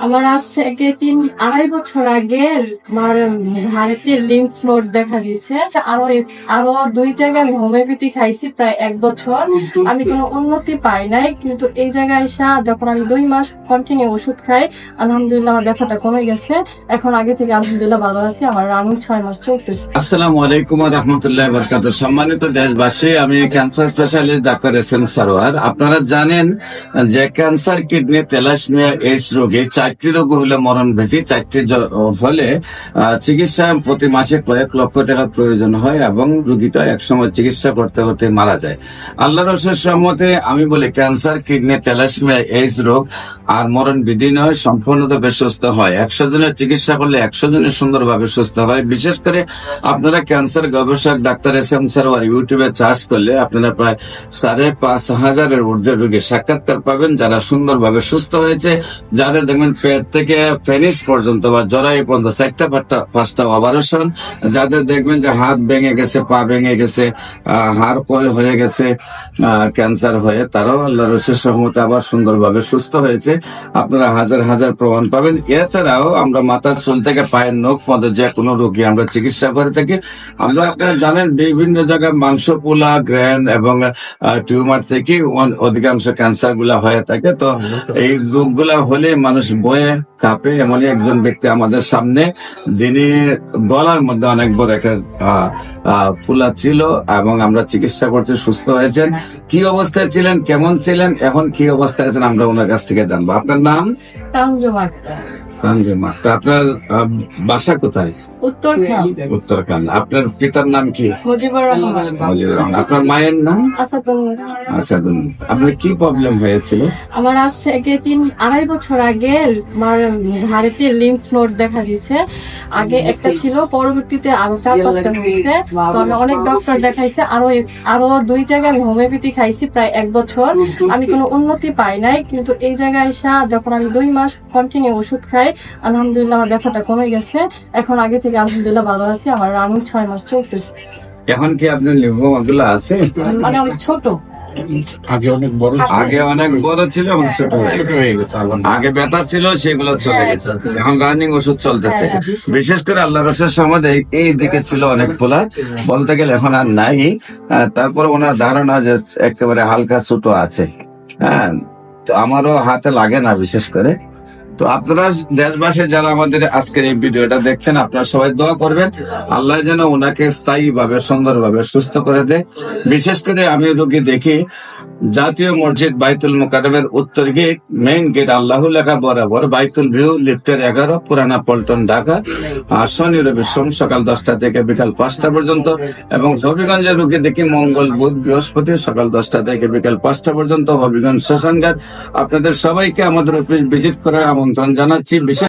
আমার আজ থেকে 2.5 বছর আগে আমার ভারতের লিম্ফ নোড দেখা দিয়েছে। আরো 2 জায়গায় আমি হোমিওপ্যাথি খাইছি প্রায় 1 বছর। আমি কোনো উন্নতি পাই নাই, কিন্তু এই জায়গায় এসে যখন আমি 2 মাস কন্টিনিউ ওষুধ খাই, আলহামদুলিল্লাহ আমার ব্যথাটা কমে গেছে। এখন আগে থেকে আলহামদুলিল্লাহ ভালো আছি। আমার রানিং 6 মাস চলতেছে। আসসালামু আলাইকুম ওয়া রাহমাতুল্লাহি ওয়া বারাকাতুহু। সম্মানিত দেশবাসী, আমি cancer specialist doctor SM. Sarwar. আপনারা জানেন যে ক্যান্সার, কিডনি, থ্যালাসেমিয়া, এইডস রোগে 4টি রোগ হলে মরণ ব্যাধি। 4টি হলে চিকিৎসা প্রতি মাসে কয়েক লক্ষ টাকা প্রয়োজন হয় এবং রোগীটা একসময় চিকিৎসা করতে করতে মারা যায়। আল্লাহর অশেষ রহমতে আমি বলি ক্যান্সার, কিডনি, থ্যালাসেমিয়া, এইডস রোগ আর মরণ বিধি নয়, সম্পূর্ণভাবে সুস্থ হয়। 100 জনের চিকিৎসা করলে 100 জনের সুন্দরভাবে সুস্থ হয়। বিশেষ করে আপনারা ক্যান্সার গবেষক ডাক্তার এস.এম. সারোয়ার ইউটিউবে সার্চ করলে আপনারা প্রায় 5,500-এর ঊর্ধ্বে রোগী সাক্ষাৎকার পাবেন, যারা সুন্দরভাবে সুস্থ হয়েছে, যাদের দেখবেন পেট থেকে পেনিস পর্যন্ত বা জরায়ু পর্যন্ত 4টা-5টা অপারেশন, যাদের দেখবেন যে হাত ভেঙে গেছে, পা ভেঙে গেছে, হাড় ক্ষয় হয়ে গেছে ক্যান্সার হয়ে, তারাও আল্লাহর অশেষ রহমতে আবার সুন্দরভাবে সুস্থ হয়েছে। আপনারা হাজার হাজার প্রমাণ পাবেন। এছাড়াও আমরা মাথার চুল থেকে পায়ের নখ পর্যন্ত যে কোনো রোগী আমরা চিকিৎসা করে থাকি। আমরা আপনারা জানেন বিভিন্ন জায়গায় মাংসপুলা, গ্র্যান্ড এবং টিউমার থেকে অধিকাংশ ক্যান্সার গুলা হয়ে থাকে। তো এই রোগগুলা হলে মানুষ বয়ে কাঁপে। এমনই একজন ব্যক্তি আমাদের সামনে, যিনি গলার মধ্যে অনেক বড় একটা ফুলা ছিল এবং আমরা চিকিৎসা করতে সুস্থ হয়েছেন। কি অবস্থায় ছিলেন, কেমন ছিলেন, এখন কি অবস্থায় আছেন, আমরা ওনার কাছ থেকে জানবো। আপনার নাম? তানজিমা। আপনার বাসা কোথায়? উত্তরখান। আপনার পিতার নাম কি? মুজিবুর রহমান। আপনার মায়ের নাম? আসাদুল। আপনার কি প্রবলেম হয়েছিল? আমার আজ থেকে 2.5 বছর আগে আমার ভারতের লিম্ফ নোড দেখা দিয়েছে। আগে একটা ছিল, পরবর্তীতে আরো 4-5টা হয়েছে। তো আমি অনেক ডক্টর দেখাইছি, আরো 2 জায়গায় আমি হোমিওপ্যাথি খাইছি প্রায় 1 বছর। আমি কোনো উন্নতি পাই নাই, কিন্তু এই জায়গায় এসে যখন আমি 2 মাস কন্টিনিউ ওষুধ খাই, আলহামদুলিল্লাহ আমার ব্যথাটা কমে গেছে। এখন আগে থেকে আলহামদুলিল্লাহ ভালো আছি। আমার রানিং 6 মাস চলতেছে। এখন কি আপনার লিম্ফোমা গুলো আছে? মানে অনেক ছোট। আগে অনেক বড় ছিল এবং ছোট হয়ে গেছে। আগে ব্যথা ছিল, সেগুলো চলে গেছে। এখন রানিং ওষুধ চলতেছে। বিশেষ করে আল্লাহর রসের সময় এই দিকে ছিল অনেক ফোলা, বলতে গেলে এখন আর নাই। তারপরে ওনার ধারণা যে একেবারে হালকা ছোট আছে। হ্যাঁ, তো আমারও হাতে লাগে না বিশেষ করে। তো আপনারা দেশবাসী যারা আমাদের আজকের এই ভিডিওটা দেখছেন, আপনারা সবাই দোয়া করবেন আল্লাহ যেন ওনাকে স্থায়ী ভাবে সুন্দরভাবে সুস্থ করে দেয়। বিশেষ করে আমি রোগী দেখি জাতীয় মসজিদ বাইতুল মুকাররমের উত্তর গেট, মেইন গেট আল্লাহ লেখা বরাবর, বাইতুল ভিউ, লিফটের 11, পুরানা পল্টন, ঢাকা। আর শনি রবি সোম সকাল 10টা থেকে বিকাল 5টা পর্যন্ত। এবং হবিগঞ্জের রোগী দেখি মঙ্গল, বুধ, বৃহস্পতি সকাল 10টা থেকে বিকাল 5টা পর্যন্ত, হবিগঞ্জ শ্মশানঘাট। আপনাদের সবাইকে আমাদের অফিস ভিজিট করার আমন্ত্রণ জানাচ্ছি। বিশেষ